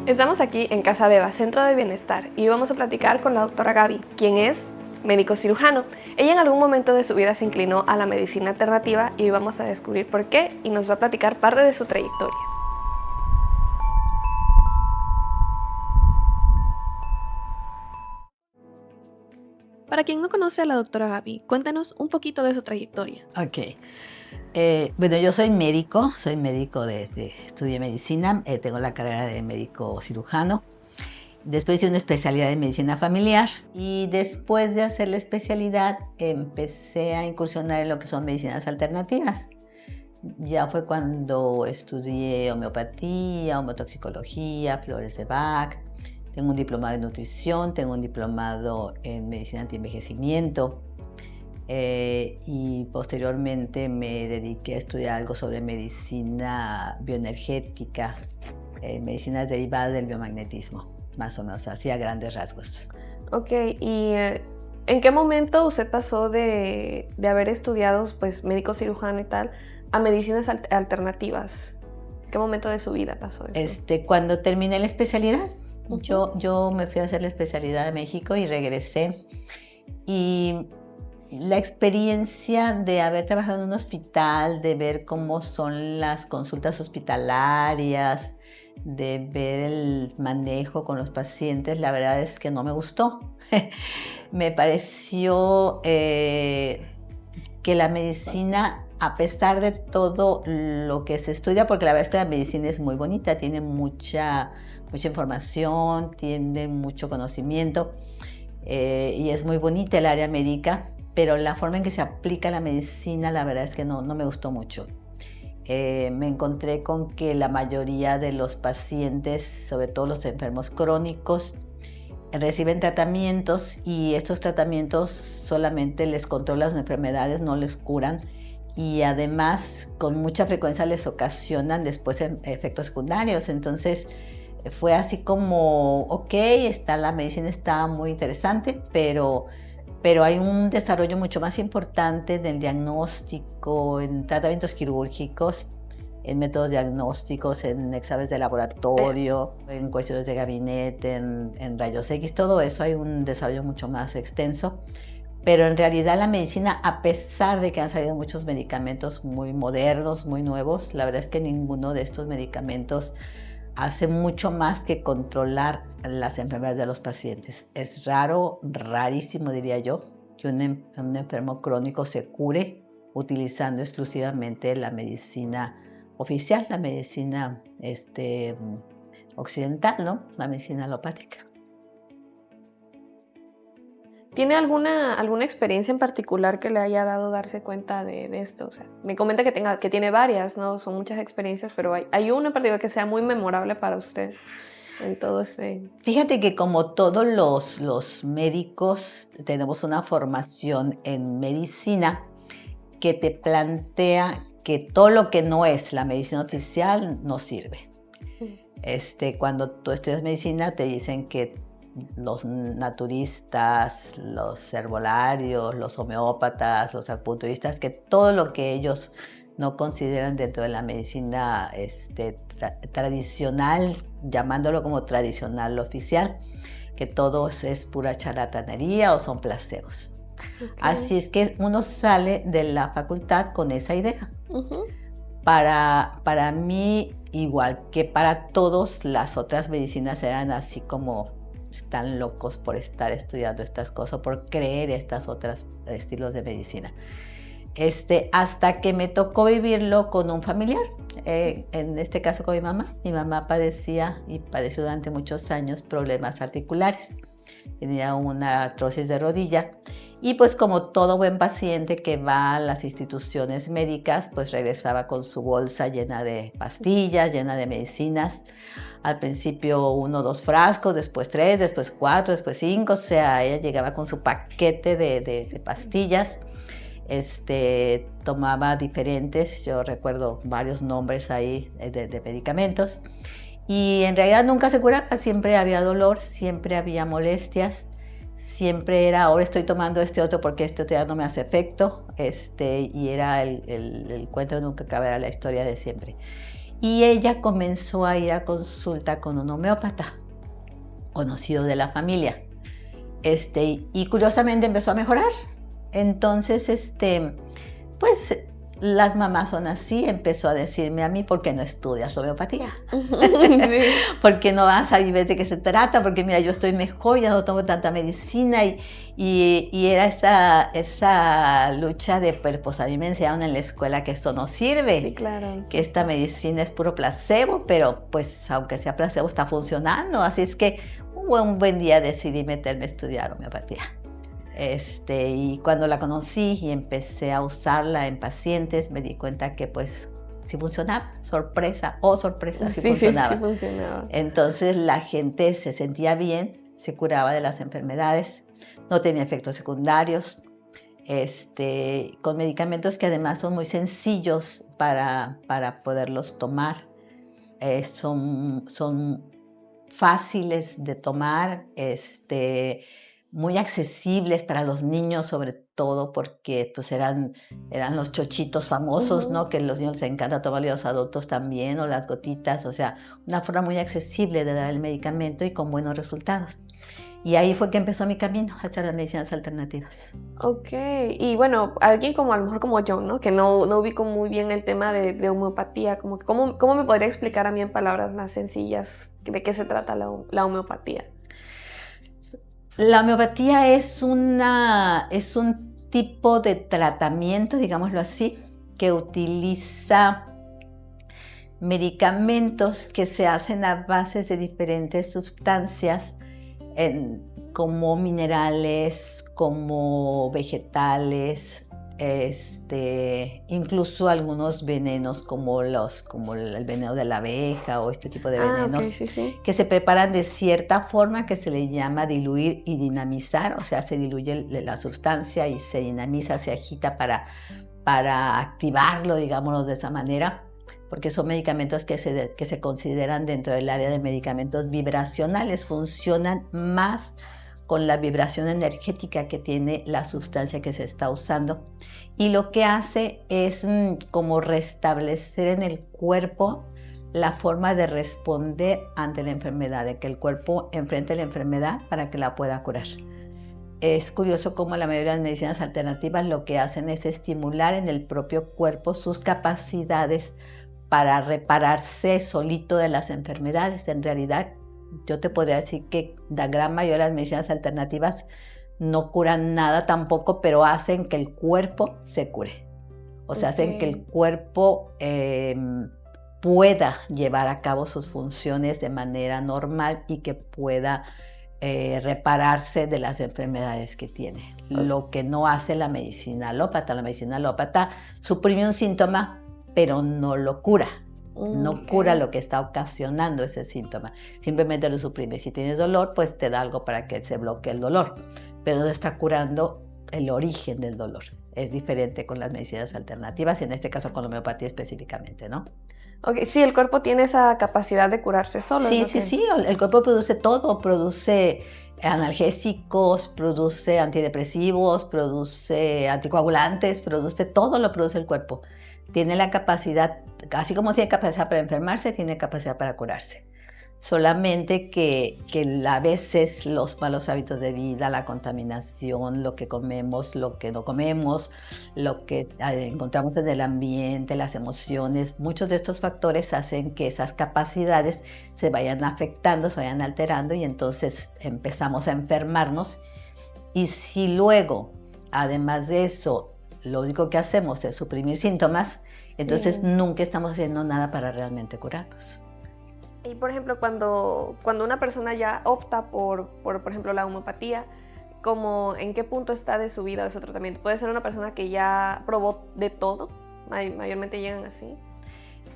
Estamos aquí en Casa de Eva, Centro de Bienestar, y vamos a platicar con la doctora Gaby, quien es médico cirujano. Ella en algún momento de su vida se inclinó a la medicina alternativa y hoy vamos a descubrir por qué y nos va a platicar parte de su trayectoria. Para quien no conoce a la doctora Gaby, cuéntanos un poquito de su trayectoria. Ok. Bueno, yo soy médico estudié medicina, tengo la carrera de médico cirujano. Después hice una especialidad en medicina familiar y después de hacer la especialidad empecé a incursionar en lo que son medicinas alternativas. Ya fue cuando estudié homeopatía, homeotoxicología, flores de Bach. Tengo un diplomado en nutrición, tengo un diplomado en medicina antienvejecimiento. Y posteriormente me dediqué a estudiar algo sobre medicina bioenergética, medicinas derivadas del biomagnetismo, más o menos, así a grandes rasgos. Ok, y ¿en qué momento usted pasó de haber estudiado pues, médico cirujano y tal a medicinas alternativas? ¿En qué momento de su vida pasó eso? Cuando terminé la especialidad, yo me fui a hacer la especialidad a México y regresé. Y la experiencia de haber trabajado en un hospital, de ver cómo son las consultas hospitalarias, de ver el manejo con los pacientes, la verdad es que no me gustó. Me pareció que la medicina, a pesar de todo lo que se estudia, porque la verdad es que la medicina es muy bonita, tiene mucha información, tiene mucho conocimiento y es muy bonita el área médica, pero la forma en que se aplica la medicina, la verdad es que no me gustó mucho. Me encontré con que la mayoría de los pacientes, sobre todo los enfermos crónicos, reciben tratamientos y estos tratamientos solamente les controlan las enfermedades, no les curan, y además con mucha frecuencia les ocasionan después efectos secundarios. Entonces fue así como, ok, la medicina está muy interesante, pero hay un desarrollo mucho más importante del diagnóstico, en tratamientos quirúrgicos, en métodos diagnósticos, en exámenes de laboratorio, en cuestiones de gabinete, en rayos X, todo eso hay un desarrollo mucho más extenso. Pero en realidad la medicina, a pesar de que han salido muchos medicamentos muy modernos, muy nuevos, la verdad es que ninguno de estos medicamentos hace mucho más que controlar las enfermedades de los pacientes. Es raro, rarísimo diría yo, que un enfermo crónico se cure utilizando exclusivamente la medicina oficial, la medicina occidental, ¿no? La medicina alopática. ¿Tiene alguna experiencia en particular que le haya dado darse cuenta de esto? O sea, me comenta que tiene varias, ¿no? Son muchas experiencias, pero hay una en particular que sea muy memorable para usted en todo ese... Fíjate que como todos los médicos tenemos una formación en medicina que te plantea que todo lo que no es la medicina oficial no sirve. Cuando tú estudias medicina te dicen que los naturistas, los herbolarios, los homeópatas, los acupunturistas, que todo lo que ellos no consideran dentro de la medicina tradicional, llamándolo como tradicional oficial, que todo es pura charlatanería o son placebos. Okay. Así es que uno sale de la facultad con esa idea. Para mí, igual que para todos, las otras medicinas eran así como están locos por estar estudiando estas cosas, por creer estos otros estilos de medicina. Hasta que me tocó vivirlo con un familiar, en este caso con mi mamá. Mi mamá padecía y padeció durante muchos años problemas articulares. Tenía una artrosis de rodilla y pues como todo buen paciente que va a las instituciones médicas, pues regresaba con su bolsa llena de pastillas, llena de medicinas. Al principio 1 o 2 frascos, después 3, después 4, después 5, o sea, ella llegaba con su paquete de pastillas. Tomaba diferentes, yo recuerdo varios nombres ahí de medicamentos, y en realidad nunca se curaba, siempre había dolor, siempre había molestias, siempre era ahora estoy tomando este otro porque este otro ya no me hace efecto, y era el cuento de nunca acabar, la historia de siempre. y ella comenzó a ir a consulta con un homeópata conocido de la familia. Y curiosamente empezó a mejorar. Entonces, pues las mamás son así, empezó a decirme a mí, ¿por qué no estudias homeopatía? Sí. ¿Por qué no vas a ver de qué se trata? Porque mira, yo estoy mejor, ya no tomo tanta medicina y era esa lucha de, pues a mí me enseñaron en la escuela que esto no sirve, Sí, claro. que esta medicina es puro placebo, pero pues aunque sea placebo está funcionando, así es que un buen día decidí meterme a estudiar homeopatía. Y cuando la conocí y empecé a usarla en pacientes, me di cuenta que pues sí funcionaba, sorpresa, sí funcionaba. Sí funcionaba. Entonces la gente se sentía bien, se curaba de las enfermedades, no tenía efectos secundarios, con medicamentos que además son muy sencillos para poderlos tomar, son fáciles de tomar, muy accesibles para los niños, sobre todo porque pues eran los chochitos famosos, ¿no? Que a los niños les encanta tomar y a los adultos también, o las gotitas, o sea, una forma muy accesible de dar el medicamento y con buenos resultados. Y ahí fue que empezó mi camino hacia las medicinas alternativas. Ok, y bueno, alguien como a lo mejor como yo, ¿no? Que no ubico muy bien el tema de homeopatía, como que ¿cómo me podría explicar a mí en palabras más sencillas de qué se trata la homeopatía? La homeopatía es un tipo de tratamiento, digámoslo así, que utiliza medicamentos que se hacen a base de diferentes sustancias, como minerales, como vegetales, incluso algunos venenos como el veneno de la abeja o este tipo de venenos, Okay, sí. que se preparan de cierta forma que se le llama diluir y dinamizar, o sea, se diluye la sustancia y se dinamiza, se agita para activarlo, digámoslo de esa manera, porque son medicamentos que se consideran dentro del área de medicamentos vibracionales, funcionan más con la vibración energética que tiene la sustancia que se está usando, y lo que hace es como restablecer en el cuerpo la forma de responder ante la enfermedad, de que el cuerpo enfrente la enfermedad para que la pueda curar. Es curioso cómo la mayoría de las medicinas alternativas lo que hacen es estimular en el propio cuerpo sus capacidades para repararse solito de las enfermedades. En realidad, yo te podría decir que la gran mayoría de las medicinas alternativas no curan nada tampoco, pero hacen que el cuerpo se cure. O sea, hacen que el cuerpo pueda llevar a cabo sus funciones de manera normal y que pueda repararse de las enfermedades que tiene. Lo que no hace la medicina alópata. La medicina alópata suprime un síntoma, pero no lo cura. No cura lo que está ocasionando ese síntoma, simplemente lo suprime. Si tienes dolor, pues te da algo para que se bloquee el dolor, pero no está curando el origen del dolor. Es diferente con las medicinas alternativas y en este caso con la homeopatía específicamente, ¿no? Okay, sí, el cuerpo tiene esa capacidad de curarse solo. Sí, el cuerpo produce todo, produce analgésicos, produce antidepresivos, produce anticoagulantes, produce todo, lo produce el cuerpo. Tiene la capacidad, así como tiene capacidad para enfermarse, tiene capacidad para curarse. Solamente que a veces los malos hábitos de vida, la contaminación, lo que comemos, lo que no comemos, lo que encontramos en el ambiente, las emociones, muchos de estos factores hacen que esas capacidades se vayan afectando, se vayan alterando y entonces empezamos a enfermarnos. Y si luego, además de eso, lo único que hacemos es suprimir síntomas, entonces nunca estamos haciendo nada para realmente curarnos. Y por ejemplo, cuando una persona ya opta por ejemplo, la homeopatía, como ¿en qué punto está de su vida de su tratamiento? Puede ser una persona que ya probó de todo, mayormente llegan así.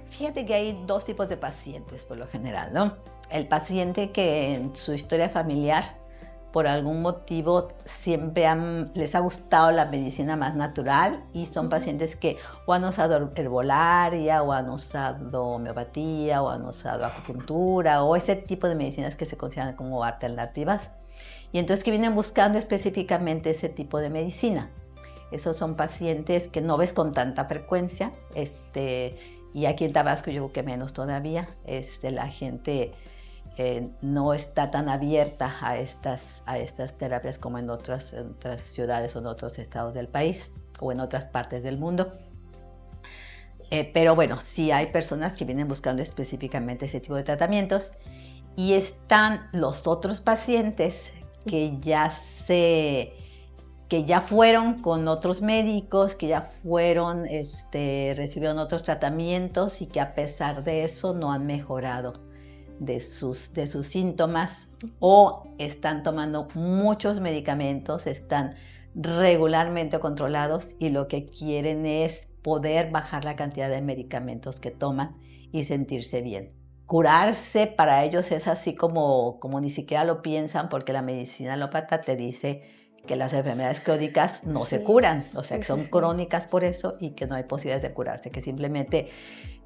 Fíjate que hay dos tipos de pacientes por lo general, ¿no? El paciente que en su historia familiar, por algún motivo, siempre les ha gustado la medicina más natural y son pacientes que o han usado herbolaria, o han usado homeopatía, o han usado acupuntura, o ese tipo de medicinas que se consideran como alternativas. Y entonces que vienen buscando específicamente ese tipo de medicina. Esos son pacientes que no ves con tanta frecuencia, y aquí en Tabasco yo creo que menos todavía. La gente no está tan abierta a estas terapias como en otras ciudades o en otros estados del país o en otras partes del mundo. Pero bueno, sí hay personas que vienen buscando específicamente ese tipo de tratamientos, y están los otros pacientes que ya fueron con otros médicos, que ya fueron, recibieron otros tratamientos y que a pesar de eso no han mejorado de sus síntomas, o están tomando muchos medicamentos, están regularmente controlados y lo que quieren es poder bajar la cantidad de medicamentos que toman y sentirse bien. Curarse para ellos es así como ni siquiera lo piensan, porque la medicina alópata te dice que las enfermedades crónicas no se curan, o sea, que son crónicas por eso y que no hay posibilidades de curarse, que simplemente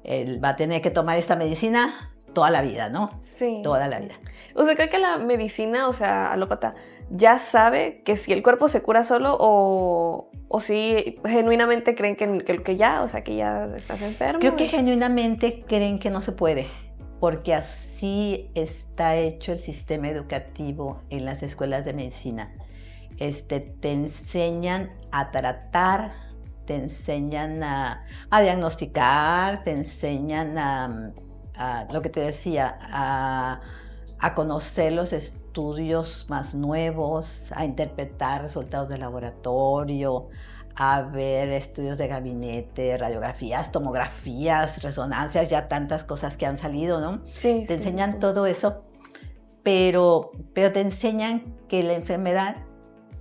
él va a tener que tomar esta medicina toda la vida, ¿no? Sí. Toda la vida. ¿Usted cree que la medicina, o sea, alópata, ya sabe que si el cuerpo se cura solo o si genuinamente creen que ya, o sea, que ya estás enfermo? Creo que genuinamente creen que no se puede, porque así está hecho el sistema educativo en las escuelas de medicina. Te enseñan a tratar, te enseñan a diagnosticar, te enseñan a lo que te decía, a conocer los estudios más nuevos, a interpretar resultados de laboratorio, a ver estudios de gabinete, radiografías, tomografías, resonancias, ya tantas cosas que han salido, ¿no? Sí, te enseñan todo eso, pero te enseñan que la enfermedad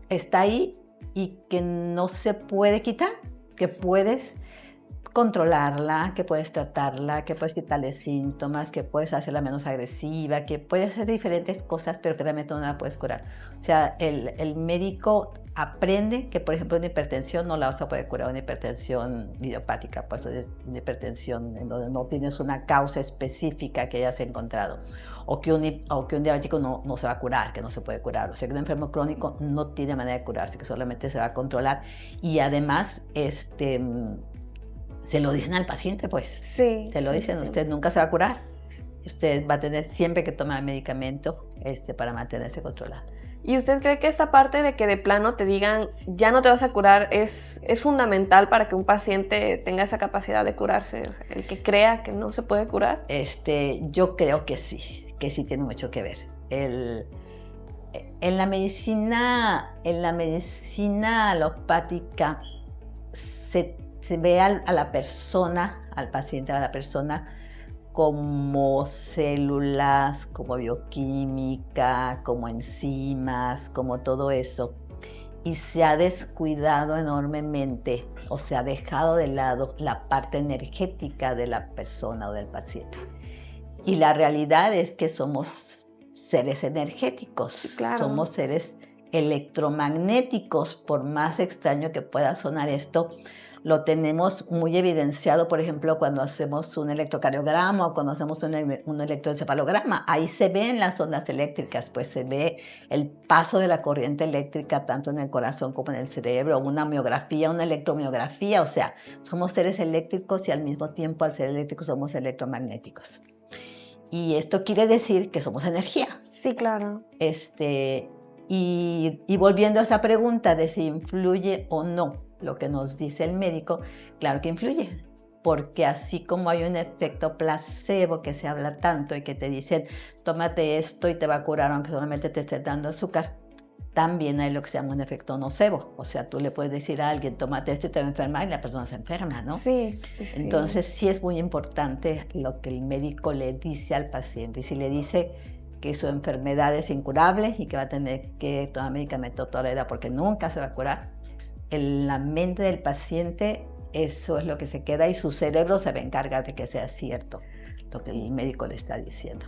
está ahí y que no se puede quitar, que puedes controlarla, que puedes tratarla, que puedes quitarle síntomas, que puedes hacerla menos agresiva, que puedes hacer diferentes cosas, pero que realmente no la puedes curar. O sea, el médico aprende que, por ejemplo, una hipertensión no la vas a poder curar, una hipertensión idiopática, pues una hipertensión en donde no tienes una causa específica que hayas encontrado, o que un diabético no se va a curar, que no se puede curar. O sea, que un enfermo crónico no tiene manera de curarse, que solamente se va a controlar, y además, se lo dicen al paciente, pues. Sí. Se lo dicen, usted nunca se va a curar. Usted va a tener siempre que tomar medicamento para mantenerse controlado. ¿Y usted cree que esta parte de que de plano te digan ya no te vas a curar es fundamental para que un paciente tenga esa capacidad de curarse? O sea, el que crea que no se puede curar. Yo creo que sí tiene mucho que ver. En la medicina alopática se ve a la persona, al paciente, a la persona, como células, como bioquímica, como enzimas, como todo eso. Y se ha descuidado enormemente, o se ha dejado de lado la parte energética de la persona o del paciente. Y la realidad es que somos seres energéticos, sí, claro. Somos seres electromagnéticos, por más extraño que pueda sonar esto. Lo tenemos muy evidenciado, por ejemplo, cuando hacemos un electrocardiograma o cuando hacemos un electroencefalograma. Ahí se ven las ondas eléctricas, pues se ve el paso de la corriente eléctrica tanto en el corazón como en el cerebro, una miografía, una electromiografía. O sea, somos seres eléctricos y al mismo tiempo, al ser eléctricos, somos electromagnéticos. Y esto quiere decir que somos energía. Sí, claro. Y volviendo a esa pregunta de si influye o no lo que nos dice el médico, claro que influye, porque así como hay un efecto placebo que se habla tanto y que te dicen tómate esto y te va a curar aunque solamente te estés dando azúcar, también hay lo que se llama un efecto nocebo. O sea, tú le puedes decir a alguien tómate esto y te va a enfermar y la persona se enferma, ¿no? Sí. Entonces sí es muy importante lo que el médico le dice al paciente, y si le dice que su enfermedad es incurable y que va a tener que tomar medicamento toda la vida porque nunca se va a curar, en la mente del paciente eso es lo que se queda y su cerebro se va a encargar de que sea cierto lo que el médico le está diciendo.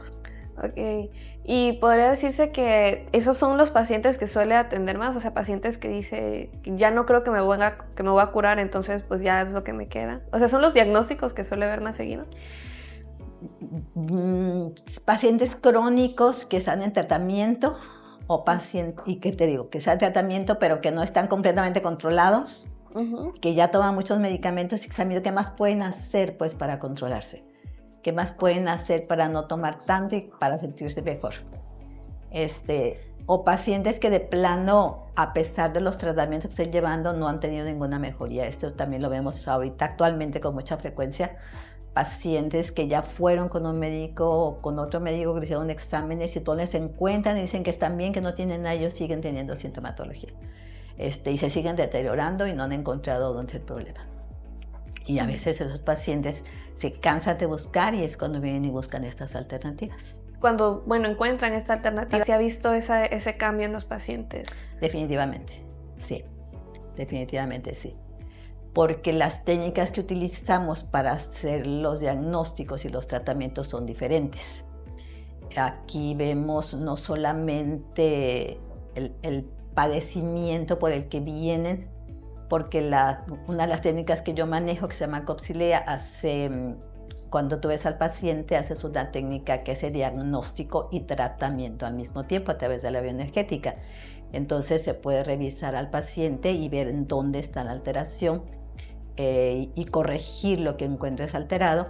Ok, y podría decirse que esos son los pacientes que suele atender más, o sea, pacientes que dice ya no creo que me voy a curar, entonces pues ya es lo que me queda. O sea, son los diagnósticos que suele ver más seguido. Pacientes crónicos que están en tratamiento, o pacientes, y que te digo, que están en tratamiento pero que no están completamente controlados, que ya toman muchos medicamentos y que saben qué más pueden hacer pues para controlarse, qué más pueden hacer para no tomar tanto y para sentirse mejor. O pacientes que de plano, a pesar de los tratamientos que estén llevando, no han tenido ninguna mejoría. Esto también lo vemos ahorita actualmente con mucha frecuencia. Pacientes que ya fueron con un médico o con otro médico que le hicieron exámenes y todos les encuentran y dicen que están bien, que no tienen nada, ellos siguen teniendo sintomatología. Y se siguen deteriorando y no han encontrado dónde es el problema. Y a veces esos pacientes se cansan de buscar y es cuando vienen y buscan estas alternativas. Cuando, encuentran esta alternativa, ¿se ha visto ese cambio en los pacientes? Definitivamente, sí. Definitivamente sí. Porque las técnicas que utilizamos para hacer los diagnósticos y los tratamientos son diferentes. Aquí vemos no solamente el padecimiento por el que vienen, porque una de las técnicas que yo manejo, que se llama Copsilea, cuando tú ves al paciente, haces una técnica que es el diagnóstico y tratamiento al mismo tiempo a través de la bioenergética. Entonces se puede revisar al paciente y ver en dónde está la alteración y corregir lo que encuentres alterado,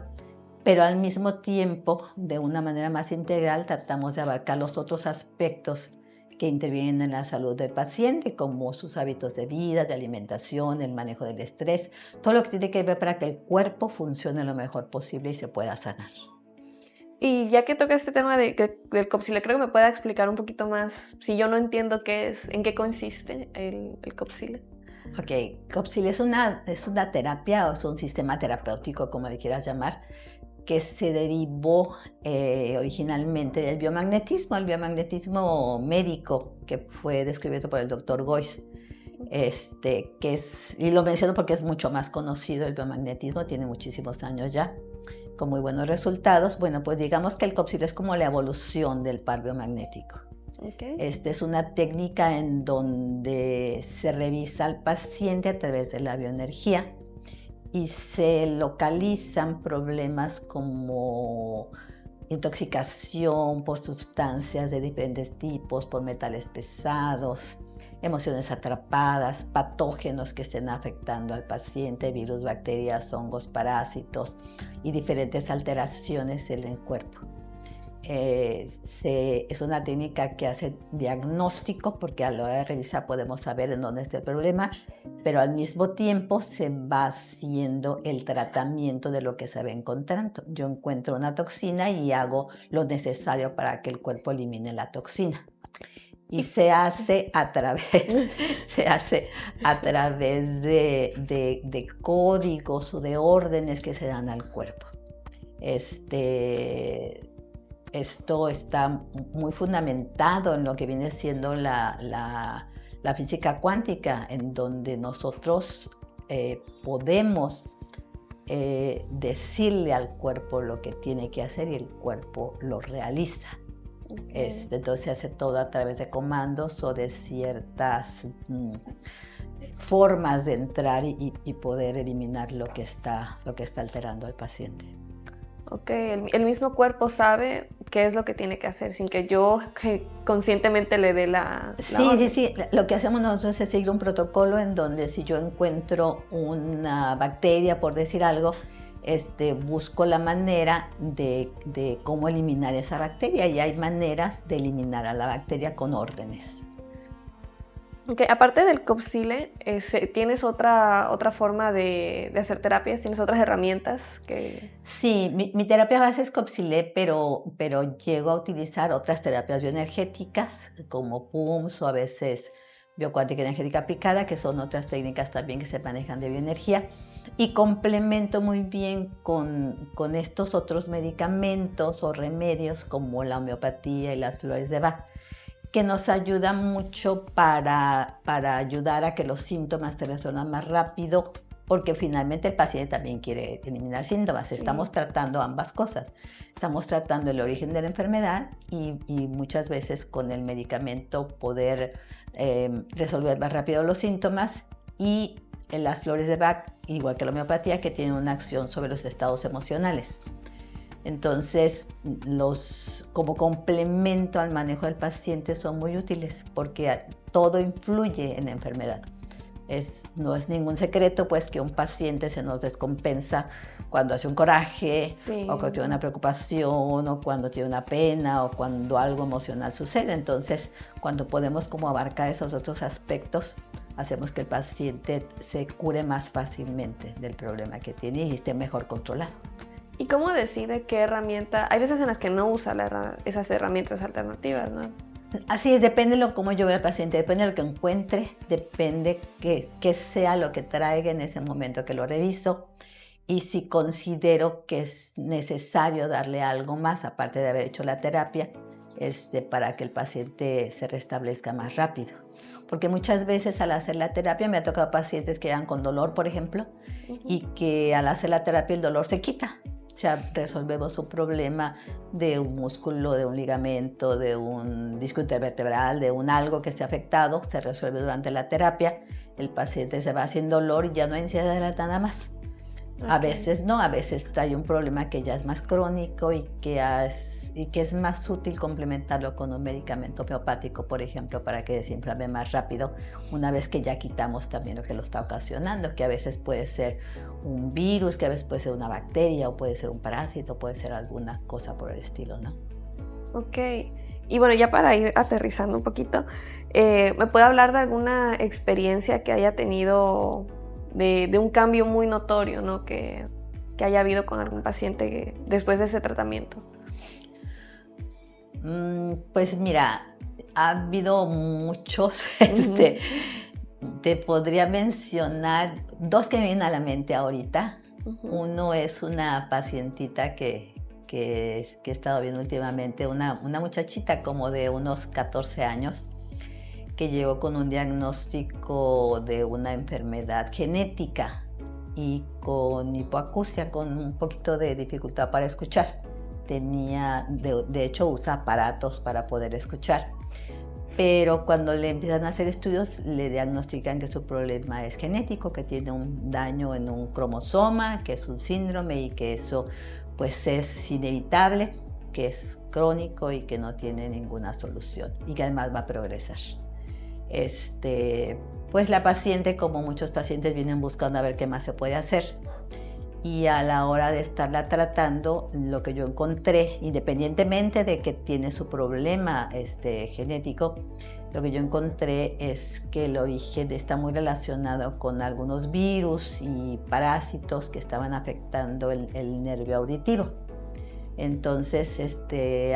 pero al mismo tiempo, de una manera más integral, tratamos de abarcar los otros aspectos que intervienen en la salud del paciente, como sus hábitos de vida, de alimentación, el manejo del estrés, todo lo que tiene que ver para que el cuerpo funcione lo mejor posible y se pueda sanar. Y ya que toca este tema del Copsilea, creo que me pueda explicar un poquito más, si yo no entiendo qué es, en qué consiste el Copsilea. Ok, Copsilea es una terapia o es un sistema terapéutico, como le quieras llamar, que se derivó originalmente del biomagnetismo, el biomagnetismo médico que fue descubierto por el doctor Goiz. Y lo menciono porque es mucho más conocido el biomagnetismo, tiene muchísimos años ya, con muy buenos resultados. Bueno, pues digamos que el Copsilea es como la evolución del par biomagnético. Okay. Es una técnica en donde se revisa al paciente a través de la bioenergía y se localizan problemas como intoxicación por sustancias de diferentes tipos, por metales pesados, emociones atrapadas, patógenos que estén afectando al paciente, virus, bacterias, hongos, parásitos y diferentes alteraciones en el cuerpo. Es una técnica que hace diagnóstico, porque a la hora de revisar podemos saber en dónde está el problema, pero al mismo tiempo se va haciendo el tratamiento de lo que se va encontrando. Yo encuentro una toxina y hago lo necesario para que el cuerpo elimine la toxina. Y se hace a través de códigos o de órdenes que se dan al cuerpo. Esto está muy fundamentado en lo que viene siendo la física cuántica, en donde nosotros podemos decirle al cuerpo lo que tiene que hacer y el cuerpo lo realiza. Okay. Entonces se hace todo a través de comandos o de ciertas formas de entrar y poder eliminar lo que está alterando al paciente. Ok, el mismo cuerpo sabe qué es lo que tiene que hacer sin que yo conscientemente le dé la orden. Sí. Lo que hacemos nosotros es seguir un protocolo en donde si yo encuentro una bacteria, por decir algo, busco la manera de cómo eliminar esa bacteria, y hay maneras de eliminar a la bacteria con órdenes. Okay. Aparte del Copsilea, ¿tienes otra forma de hacer terapias? ¿Tienes otras herramientas? Sí, mi terapia base es Copsilea, pero llego a utilizar otras terapias bioenergéticas como PUMS o a veces biocuántica energética aplicada, que son otras técnicas también que se manejan de bioenergía, y complemento muy bien con estos otros medicamentos o remedios como la homeopatía y las flores de Bach, que nos ayudan mucho para ayudar a que los síntomas se resuelvan más rápido, porque finalmente el paciente también quiere eliminar síntomas. Sí. Estamos tratando ambas cosas. Estamos tratando el origen de la enfermedad y muchas veces con el medicamento poder resolver más rápido los síntomas, y las flores de Bach, igual que la homeopatía, que tienen una acción sobre los estados emocionales. Entonces, como complemento al manejo del paciente son muy útiles porque todo influye en la enfermedad. No es ningún secreto pues que un paciente se nos descompensa cuando hace un coraje, Sí. o cuando tiene una preocupación, o cuando tiene una pena, o cuando algo emocional sucede. Entonces, cuando podemos como abarcar esos otros aspectos, hacemos que el paciente se cure más fácilmente del problema que tiene y esté mejor controlado. ¿Y cómo decide qué herramienta? Hay veces en las que no usa esas herramientas alternativas, ¿no? Así es, depende de cómo yo vea al paciente, depende de lo que encuentre, depende qué sea lo que traiga en ese momento que lo reviso, y si considero que es necesario darle algo más, aparte de haber hecho la terapia, para que el paciente se restablezca más rápido. Porque muchas veces al hacer la terapia me ha tocado pacientes que llegan con dolor, por ejemplo, y que al hacer la terapia el dolor se quita. O sea, resolvemos un problema de un músculo, de un ligamento, de un disco intervertebral, de un algo que esté afectado, se resuelve durante la terapia, el paciente se va sin dolor y ya no hay necesidad de nada más. A veces no, a veces trae un problema que ya es más crónico y que es más útil complementarlo con un medicamento homeopático, por ejemplo, para que desinflame más rápido, una vez que ya quitamos también lo que lo está ocasionando, que a veces puede ser un virus, que a veces puede ser una bacteria, o puede ser un parásito, puede ser alguna cosa por el estilo, ¿no? Ok. Y bueno, ya para ir aterrizando un poquito, ¿me puede hablar de alguna experiencia que haya tenido de un cambio muy notorio, ¿no? que haya habido con algún paciente después de ese tratamiento? Pues mira, ha habido muchos. Te podría mencionar dos que me vienen a la mente ahorita. Uno es una pacientita que he estado viendo últimamente, una muchachita como de unos 14 años, que llegó con un diagnóstico de una enfermedad genética y con hipoacusia, con un poquito de dificultad para escuchar. De hecho, usa aparatos para poder escuchar. Pero cuando le empiezan a hacer estudios, le diagnostican que su problema es genético, que tiene un daño en un cromosoma, que es un síndrome y que eso pues es inevitable, que es crónico y que no tiene ninguna solución y que además va a progresar. Pues la paciente, como muchos pacientes, vienen buscando a ver qué más se puede hacer. Y a la hora de estarla tratando, lo que yo encontré, independientemente de que tiene su problema genético, lo que yo encontré es que el origen está muy relacionado con algunos virus y parásitos que estaban afectando el nervio auditivo. Entonces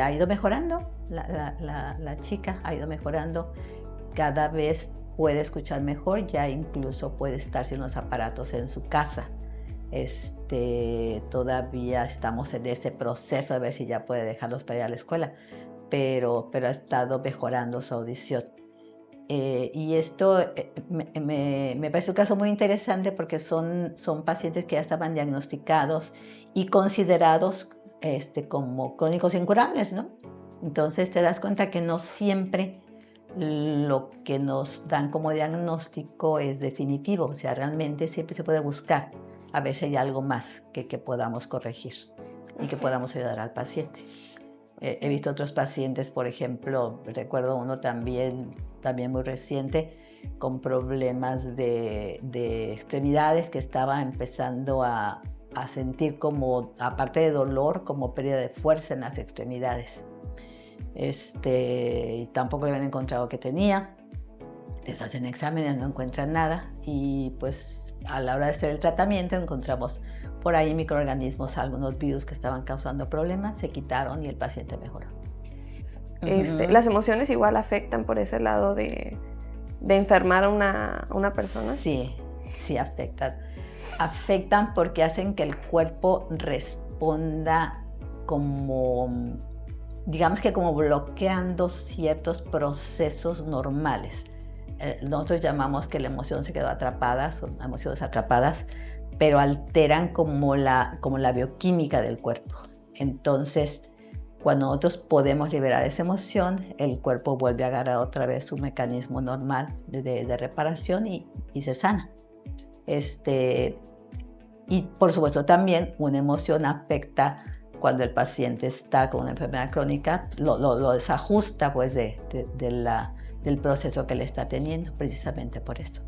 ha ido mejorando, la chica ha ido mejorando, cada vez puede escuchar mejor, ya incluso puede estar sin los aparatos en su casa. Todavía estamos en ese proceso de ver si ya puede dejarlos para ir a la escuela, pero ha estado mejorando su audición. Y esto me parece un caso muy interesante porque son pacientes que ya estaban diagnosticados y considerados como crónicos incurables, ¿no? Entonces te das cuenta que no siempre lo que nos dan como diagnóstico es definitivo, o sea, realmente siempre se puede buscar a ver si hay algo más que podamos corregir y que podamos ayudar al paciente. He visto otros pacientes, por ejemplo, recuerdo uno también muy reciente, con problemas de extremidades, que estaba empezando a sentir como, aparte de dolor, como pérdida de fuerza en las extremidades. Y tampoco le habían encontrado que tenía. Les hacen exámenes, no encuentran nada, y pues a la hora de hacer el tratamiento encontramos por ahí microorganismos, algunos virus que estaban causando problemas, se quitaron y el paciente mejoró. ¿Las emociones igual afectan por ese lado de enfermar a una persona? Sí, afectan. Afectan porque hacen que el cuerpo responda como, digamos que como bloqueando ciertos procesos normales. Nosotros llamamos que la emoción se quedó atrapada, son emociones atrapadas, pero alteran como la bioquímica del cuerpo. Entonces, cuando nosotros podemos liberar esa emoción, el cuerpo vuelve a agarrar otra vez su mecanismo normal de reparación y se sana. Y por supuesto también una emoción afecta cuando el paciente está con una enfermedad crónica, lo desajusta pues del proceso que le está teniendo, precisamente por esto.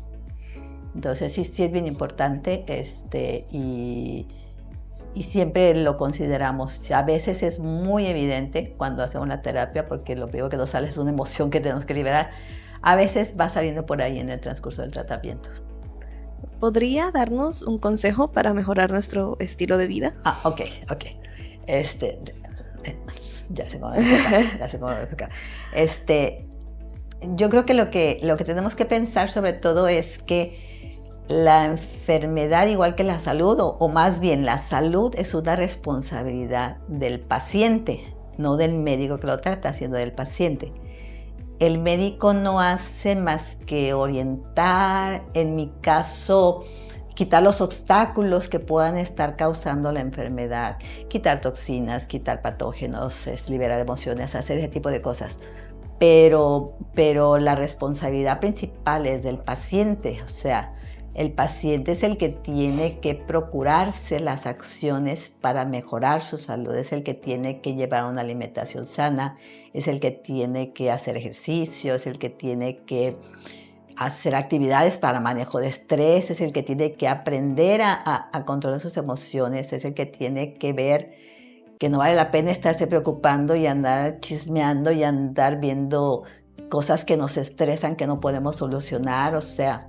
Entonces sí es bien importante y siempre lo consideramos. A veces es muy evidente cuando hacemos la terapia porque lo primero que nos sale es una emoción que tenemos que liberar. A veces va saliendo por ahí en el transcurso del tratamiento. ¿Podría darnos un consejo para mejorar nuestro estilo de vida? Ok. Ya sé cómo explicar. Yo creo que lo que tenemos que pensar sobre todo es que la enfermedad, igual que la salud, o más bien la salud, es una responsabilidad del paciente, no del médico que lo trata, sino del paciente. El médico no hace más que orientar, en mi caso, quitar los obstáculos que puedan estar causando la enfermedad, quitar toxinas, quitar patógenos, liberar emociones, hacer ese tipo de cosas. Pero la responsabilidad principal es del paciente, o sea, el paciente es el que tiene que procurarse las acciones para mejorar su salud, es el que tiene que llevar una alimentación sana, es el que tiene que hacer ejercicio, es el que tiene que hacer actividades para manejo de estrés, es el que tiene que aprender a controlar sus emociones, es el que tiene que ver que no vale la pena estarse preocupando y andar chismeando y andar viendo cosas que nos estresan, que no podemos solucionar, o sea,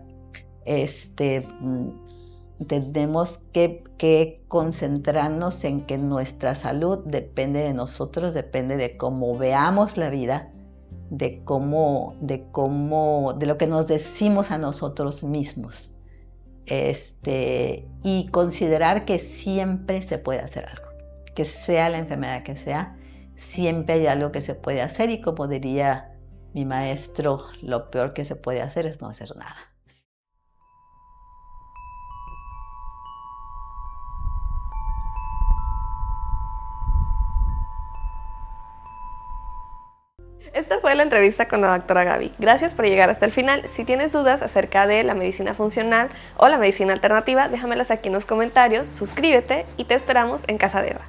tenemos que concentrarnos en que nuestra salud depende de nosotros, depende de cómo veamos la vida, de lo que nos decimos a nosotros mismos, y considerar que siempre se puede hacer algo, que sea la enfermedad que sea, siempre hay algo que se puede hacer y como diría mi maestro, lo peor que se puede hacer es no hacer nada. Esta fue la entrevista con la doctora Gaby. Gracias por llegar hasta el final. Si tienes dudas acerca de la medicina funcional o la medicina alternativa, déjamelas aquí en los comentarios, suscríbete y te esperamos en Casa de Eva.